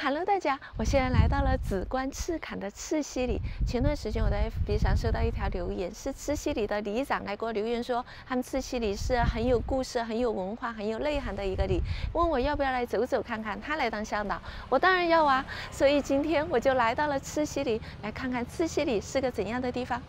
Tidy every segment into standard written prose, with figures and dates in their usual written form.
Hello， 大家，我现在来到了紫关赤坎的赤溪里。前段时间我在 FB 上收到一条留言，是赤溪里的里长来给我留言说，他们赤溪里是很有故事、很有文化、很有内涵的一个里，问我要不要来走走看看，他来当向导，我当然要啊。所以今天我就来到了赤溪里，来看看赤溪里是个怎样的地方。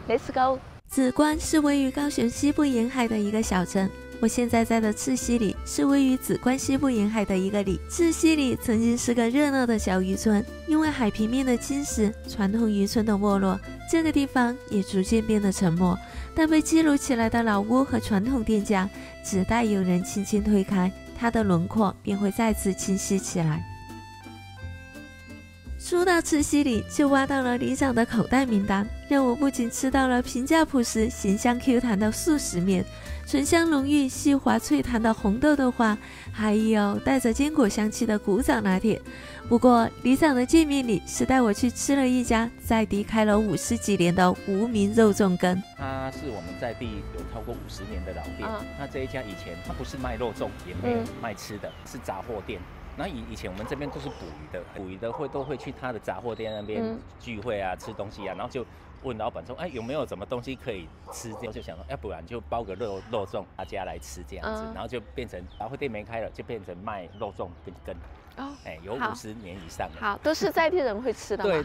Let's go！ 紫关是位于高雄西部沿海的一个小镇。我现在在的赤溪里是位于紫关西部沿海的一个里。赤溪里曾经是个热闹的小渔村，因为海平面的侵蚀，传统渔村的没落，这个地方也逐渐变得沉默。但被记录起来的老屋和传统店家，只待有人轻轻推开，它的轮廓便会再次清晰起来。说到赤溪里，就挖到了里长的口袋名单，让我不仅吃到了平价朴实、咸香 Q 弹的素食面，醇香浓郁、细滑脆弹的红豆豆花，还有带着坚果香气的古早拿铁。不过，里长的见面礼是带我去吃了一家在地开了50几年的无名肉粽羹。它是我们在地有超过50年的老店。那这一家以前它不是卖肉粽，也没有卖吃的，是杂货店。那以前我们这边都是捕鱼的都会去他的杂货店那边聚会啊，吃东西啊，然后就问老板说，哎，有没有什么东西可以吃？我就想说，要不然就包个肉粽，大家来吃这样子，然后就变成杂货店没开了，就变成卖肉粽跟羹。哦，哎，有50年以上了。好，都是在地人会吃的嘛。对，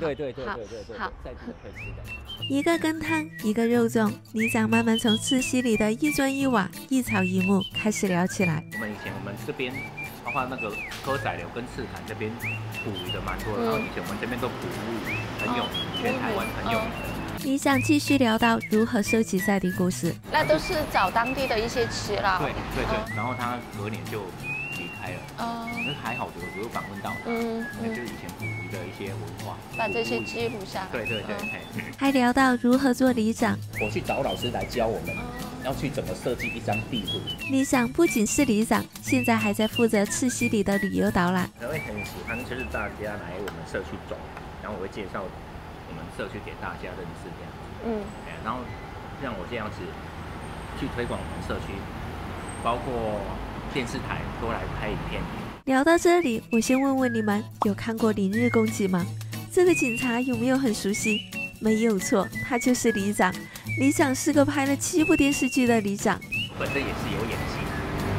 好，在地人会吃的。一个羹汤，一个肉粽，里长慢慢从赤溪里的一砖一瓦、一草一木开始聊起来。以前我们这边。包括那个蚵仔寮跟赤坎这边捕鱼的蛮多的，然后以前我们这边都捕鱼很有名，全台湾很有名的。里长继续聊到如何收集在地故事，那都是找当地的一些耆老。对，然后他隔年就离开了。那还好我有访问到他，那就是以前捕鱼的一些文化，把这些记录下来。对。还聊到如何做里长，我去找老师来教我们。要去怎么设计一张地图？里长不仅是里长，现在还在负责赤溪里的旅游导览。我会很喜欢，就是大家来我们社区走，然后我会介绍我们社区给大家认识这样子。然后让我这样子去推广我们社区，包括电视台都来拍影片。聊到这里，我先问问你们，有看过《林日公祭》吗？这个警察有没有很熟悉？没有错，他就是里长。里长是个拍了7部电视剧的里长，本身也是有演戏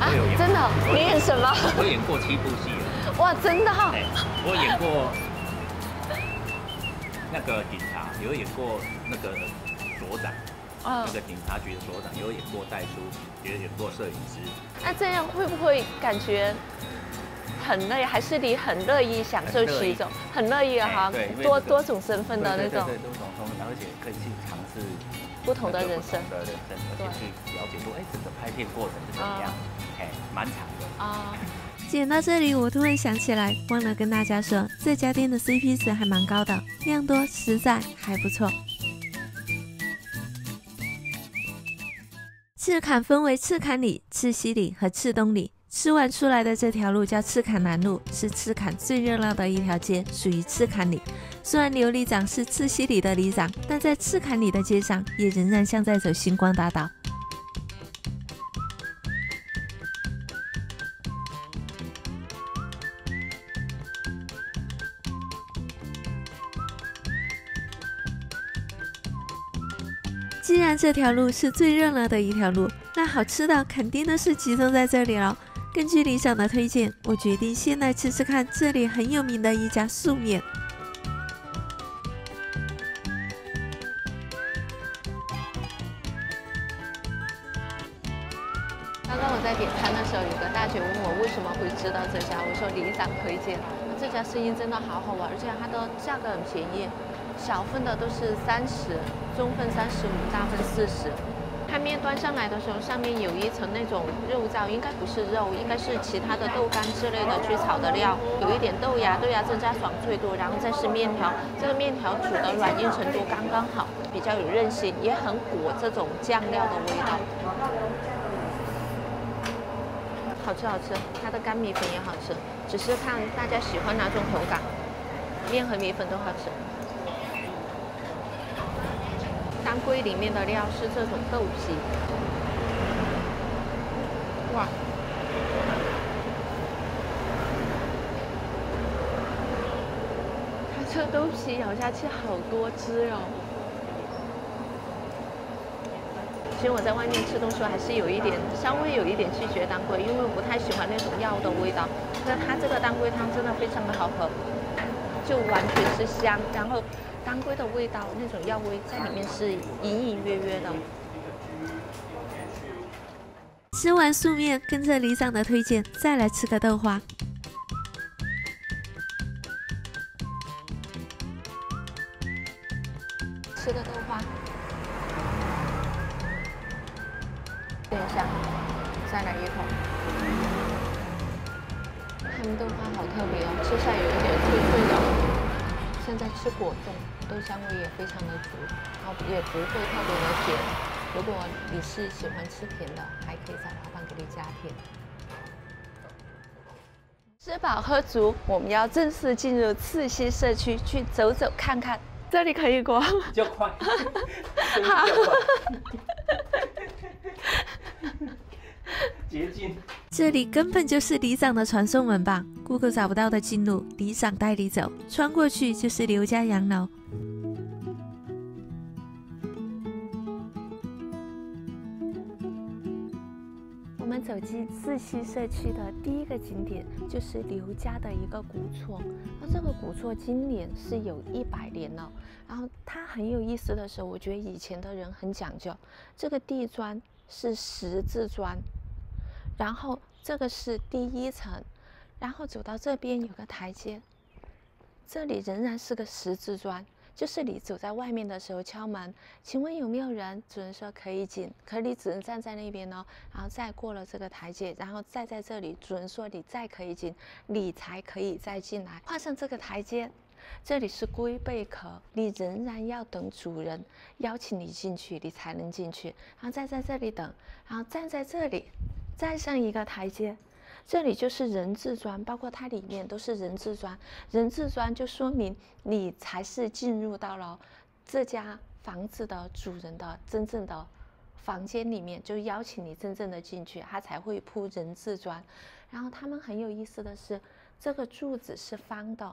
啊，真的？你演什么？我演过7部戏了。哇，真的？我演过那个警察，有演过那个所长，那个警察局的所长，有演过代书，也有演过摄影师。那这样会不会感觉很累？还是你很乐意享受其中？很乐意哈，多种身份的那种。对，多种身份，而且可以去尝试。不同的人生，而且去了解说，整个拍片过程是怎么样，蛮长的啊。剪到这里，我突然想起来，忘了跟大家说，这家店的 CP 值还蛮高的，量多实在还不错。赤坎分为赤坎里、赤溪里和赤东里。吃完出来的这条路叫赤坎南路，是赤坎最热闹的一条街，属于赤坎里。虽然刘里长是赤溪里的里长，但在赤坎里的街上也仍然像在走星光大道。既然这条路是最热闹的一条路，那好吃的肯定都是集中在这里了。根据里长的推荐，我决定先来吃吃看这里很有名的一家素面。刚刚我在点餐的时候，有个大姐问我为什么会知道这家，我说里长推荐。这家生意真的好好玩，而且它的价格很便宜，小份的都是30，中份35，大份40。看面端上来的时候，上面有一层那种肉燥，应该不是肉，应该是其他的豆干之类的去炒的料，有一点豆芽增加爽脆度，然后再是面条，这个面条煮的软硬程度刚刚好，比较有韧性，也很裹这种酱料的味道。好吃，它的干米粉也好吃，只是看大家喜欢哪种口感，面和米粉都好吃。当归里面的料是这种豆皮，哇，这豆皮咬下去好多汁哦。其实我在外面吃东西还是稍微有一点拒绝当归，因为我不太喜欢那种药的味道。但它这个当归汤真的非常的好喝，就完全是香，然后当归的味道那种药味在里面是隐隐约约的。吃完素面，跟着里长的推荐，再来吃个豆花。吃个豆花。等一下，再来一口。他们豆花好特别哦，吃起来有一点脆脆的。现在吃果冻，豆香味也非常的足，然后也不会特别的甜。如果你是喜欢吃甜的，还可以在老板给你加甜。吃饱喝足，我们要正式进入赤溪社区去走走看看。这里可以过？比较快。好。捷径。这里根本就是里长的传送门吧 ？Google 找不到的近路，里长带你走，穿过去就是刘家洋楼。我们走进赤溪社区的第一个景点就是刘家的一个古厝。那这个古厝今年是有100年了。然后它很有意思的是，我觉得以前的人很讲究，这个地砖是十字砖，然后这个是第1层，然后走到这边有个台阶，这里仍然是个十字砖。就是你走在外面的时候敲门，请问有没有人？主人说可以进，可你只能站在那边哦，然后再过了这个台阶，然后再在这里，主人说你再可以进，你才可以再进来。跨上这个台阶，这里是龟背壳，你仍然要等主人邀请你进去，你才能进去，然后再在这里等，然后站在这里，再上一个台阶。这里就是人字砖，包括它里面都是人字砖。人字砖就说明你才是进入到了这家房子的主人的真正的房间里面，就邀请你真正的进去，它才会铺人字砖。然后他们很有意思的是，这个柱子是方的，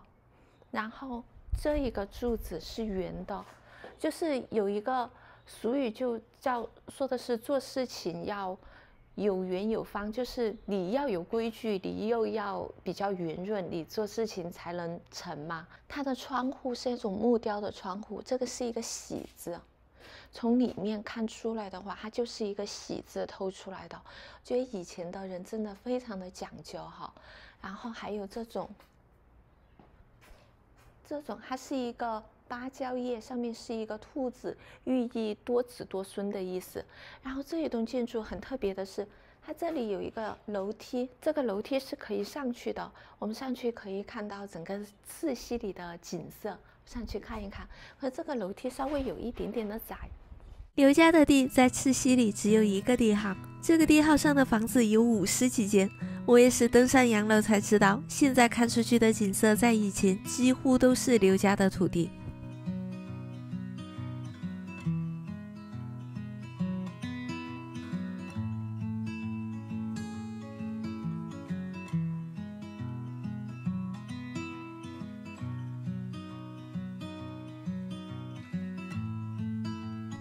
然后这一个柱子是圆的，就是有一个俗语就说的是做事情要有圆有方，就是你要有规矩，你又要比较圆润，你做事情才能成嘛。它的窗户是一种木雕的窗户，这个是一个喜字，从里面看出来的话，它就是一个喜字透出来的。觉得以前的人真的非常的讲究哈。然后还有这种它是一个芭蕉叶，上面是一个兔子，寓意多子多孙的意思。然后这一栋建筑很特别的是，它这里有一个楼梯，这个楼梯是可以上去的。我们上去可以看到整个赤溪里的景色，上去看一看。和这个楼梯稍微有一点点的窄。刘家的地在赤溪里只有一个地号，这个地号上的房子有50几间。我也是登上洋楼才知道，现在看出去的景色在以前几乎都是刘家的土地。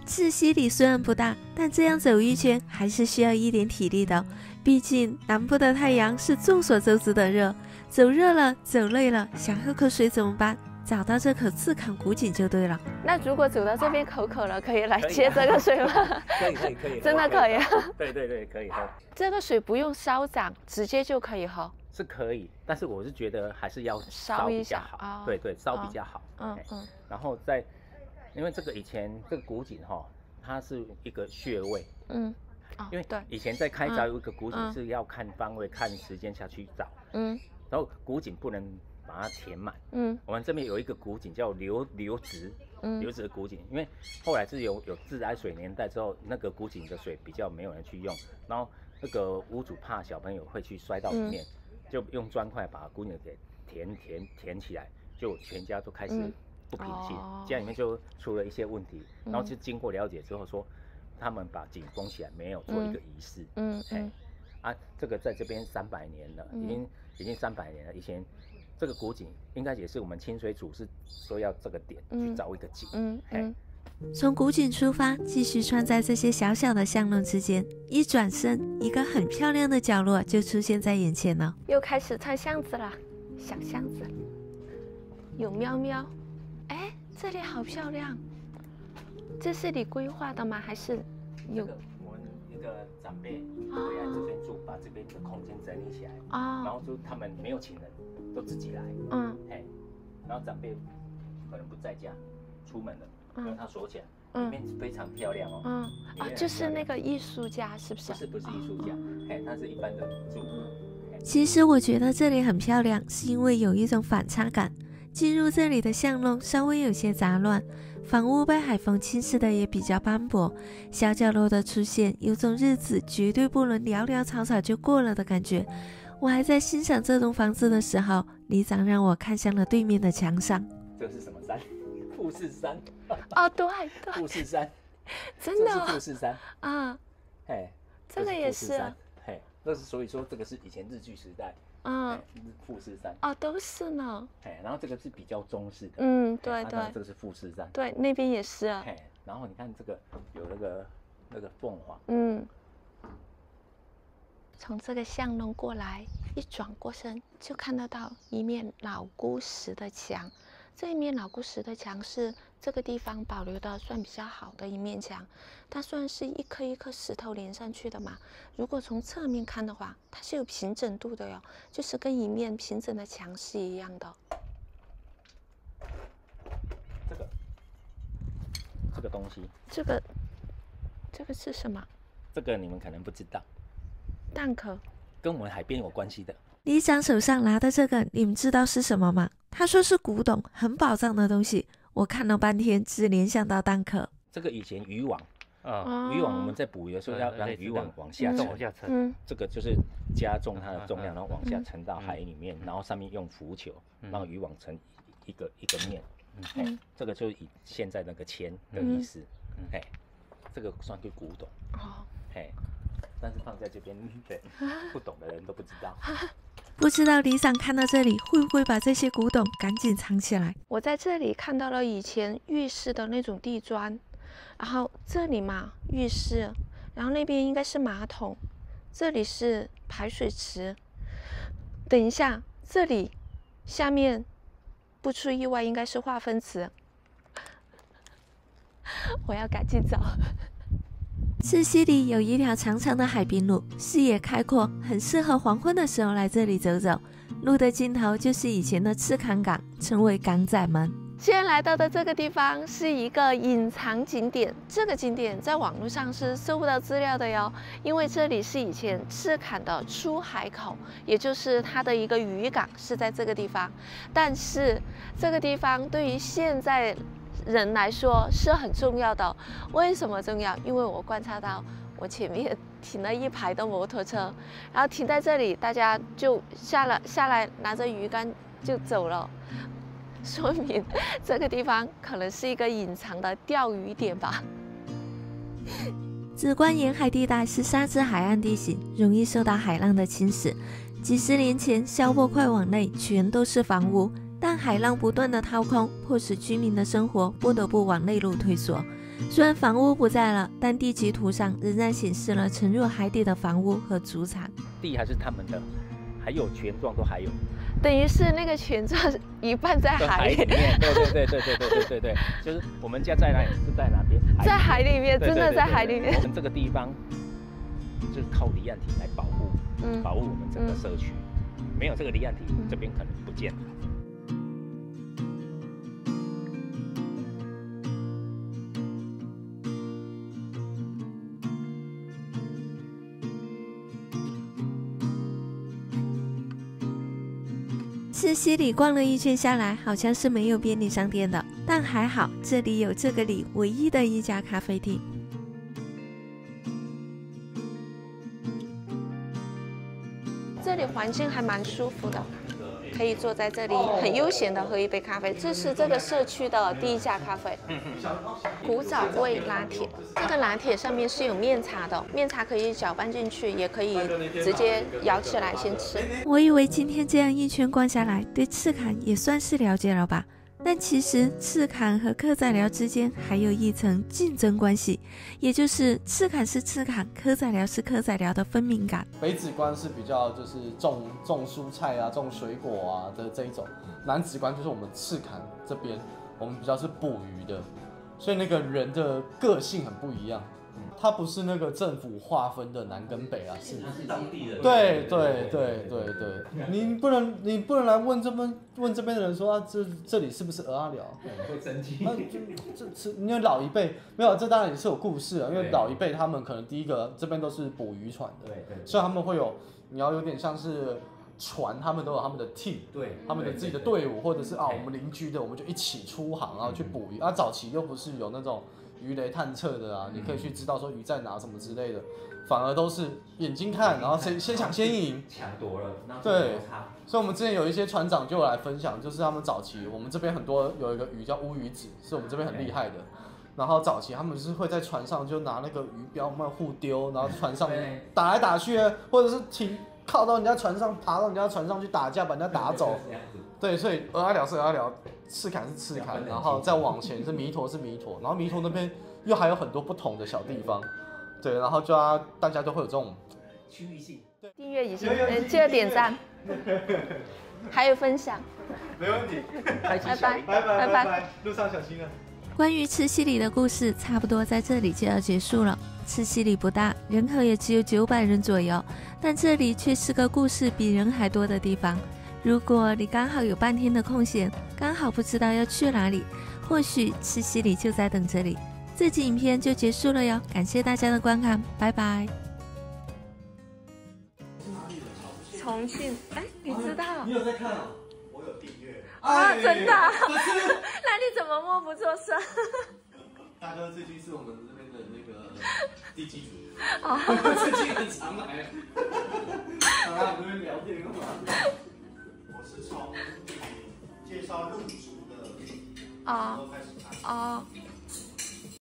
赤溪里虽然不大，但这样走一圈还是需要一点体力的。毕竟南部的太阳是众所周知的热，走热了走累了，想喝口水怎么办？找到这口赤坎古井就对了。那如果走到这边口渴了，可以来接这个水吗？可以，真的可以。对，可以喝。这个水不用烧涨，直接就可以喝。是可以，但是我是觉得还是要烧比较好。对，烧比较好。然后因为这个以前这个古井它是一个穴位。因为以前在开凿一个古井是要看方位、看时间下去找。然后古井不能把它填满。我们这边有一个古井叫流质的古井，因为后来是有自来水年代之后，那个古井的水比较没有人去用，然后那个屋主怕小朋友会去摔到里面，就用砖块把古井给填起来，就全家都开始不平静，家里面就出了一些问题，然后就经过了解之后说，他们把井封起来，没有做一个仪式。这个在这边300年了，已经300年了。以前这个古井应该也是我们清水组是说要这个点去找一个井。从古井出发，继续穿在这些小小的巷弄之间，一转身，一个很漂亮的角落就出现在眼前了。又开始穿巷子了，小巷子，有喵喵。哎，这里好漂亮。这是你规划的吗？还是有？我们一个长辈回来这边住，把这边的空间整理起来。然后就他们没有请人，都自己来。然后长辈可能不在家，出门了。因为它锁起来，里面非常漂亮哦。就是那个艺术家是不是？不是艺术家，它是一般的住户。其实我觉得这里很漂亮，是因为有一种反差感。进入这里的巷弄稍微有些杂乱，房屋被海风侵蚀的也比较斑驳，小角落的出现，有种日子绝对不能潦潦草草就过了的感觉。我还在欣赏这栋房子的时候，里长让我看向了对面的墙上。这是什么山？富士山。对，富士山，真的，这是富士山啊，这个也是，那是所以说这个是以前日据时代，富士山，都是呢，然后这个是比较中式的，对，这个是富士山，对，那边也是，然后你看这个有那个凤凰，从这个巷弄过来，一转过身就看得到一面老古石的墙。这一面老古石的墙是这个地方保留的算比较好的一面墙，它算是一颗一颗石头连上去的嘛。如果从侧面看的话，它是有平整度的哟，就是跟一面平整的墙是一样的。这个东西，这个是什么？这个你们可能不知道，蛋壳，跟我们海边有关系的。里长手上拿的这个，你们知道是什么吗？他说是古董，很宝藏的东西。我看了半天，只联想到蛋壳。这个以前渔网渔网我们在捕鱼的时候要让渔网往下沉，这个就是加重它的重量，然后往下沉到海里面，然后上面用浮球让渔网成一个面。这个就是以现在那个铅的意思。这个算是古董。但是放在这边，对不懂的人都不知道。不知道里长看到这里会不会把这些古董赶紧藏起来？我在这里看到了以前浴室的那种地砖，然后这里嘛浴室，然后那边应该是马桶，这里是排水池。等一下，这里下面不出意外应该是化粪池。我要赶紧走。赤溪里有一条长长的海滨路，视野开阔，很适合黄昏的时候来这里走走。路的尽头就是以前的赤坎港，称为港仔门。现在来到的这个地方是一个隐藏景点，这个景点在网络上是搜不到资料的哟，因为这里是以前赤坎的出海口，也就是它的一个渔港是在这个地方。但是这个地方对于现在人来说是很重要的。为什么重要？因为我观察到我前面停了一排的摩托车，然后停在这里，大家就下来拿着鱼竿就走了，说明这个地方可能是一个隐藏的钓鱼点吧。紫关沿海地带是沙质海岸地形，容易受到海浪的侵蚀。几十年前，消波块往内全都是房屋，但海浪不断的掏空，迫使居民的生活不得不往内陆退缩。虽然房屋不在了，但地籍图上仍然显示了沉入海底的房屋和主场。地还是他们的，还有权状都还有，等于是那个权状一半在海里面。对，就是我们家在哪里是在哪边，在海里面，真的在海里面。我们这个地方就是靠离岸体来保护我们整个社区，没有这个离岸体，这边可能不见了。赤溪里逛了一圈下来，好像是没有便利商店的，但还好这里有这个里唯一的一家咖啡厅。这里环境还蛮舒服的，可以坐在这里很悠闲的喝一杯咖啡。这是这个社区的第一家咖啡，古早味拿铁。这个拿铁上面是有面茶的，面茶可以搅拌进去，也可以直接舀起来先吃。我以为今天这样一圈逛下来，对赤坎也算是了解了吧？但其实赤坎和客仔寮之间还有一层竞争关系，也就是赤坎是赤坎，客仔寮是客仔寮的分明感。北子关是比较就是种蔬菜啊、种水果啊的这一种，南子关就是我们赤坎这边，我们比较是捕鱼的，所以那个人的个性很不一样。它不是那个政府划分的南跟北啊，是当地人。对，你不能来问这边的人说啊，这里是不是鹅阿寮？会生气。那因为老一辈没有，这当然也是有故事啊。因为老一辈他们可能第一个这边都是捕渔船的，所以他们会有你要有点像是船，他们都有他们的 team， 对，他们的自己的队伍，或者是啊我们邻居的，我们就一起出航然后去捕鱼。早期又不是有那种鱼雷探测的啊，你可以去知道说鱼在哪什么之类的，反而都是眼睛看，然后先抢先赢，抢夺了，对。所以我们之前有一些船长就有来分享，就是他们早期我们这边很多有一个鱼叫乌鱼子，是我们这边很厉害的。然后早期他们是会在船上就拿那个鱼标慢互丢，然后船上打来打去，或者是靠到人家船上，爬到人家船上去打架，把人家打走。对，所以鹅阿寮是鹅阿寮，赤坎是赤坎，然后再往前是弥陀是弥陀，然后弥陀那边又还有很多不同的小地方，对，然后大家都会有这种区域性。订阅一下，记得点赞，还有分享，没问题，拜拜，拜拜，路上小心啊。关于赤溪里的故事差不多在这里就要结束了。赤溪里不大，人口也只有900人左右，但这里却是个故事比人还多的地方。如果你刚好有半天的空闲，刚好不知道要去哪里，或许赤溪里就在等着你。这集影片就结束了哟，感谢大家的观看，拜拜。重庆，你知道？你有在看啊？我有订阅啊，真的？那你怎么默不作声？大哥最近是我们这边的那个地基组，最近很常来，常来我们这边聊天干嘛？我是从介绍入族的时候开始看。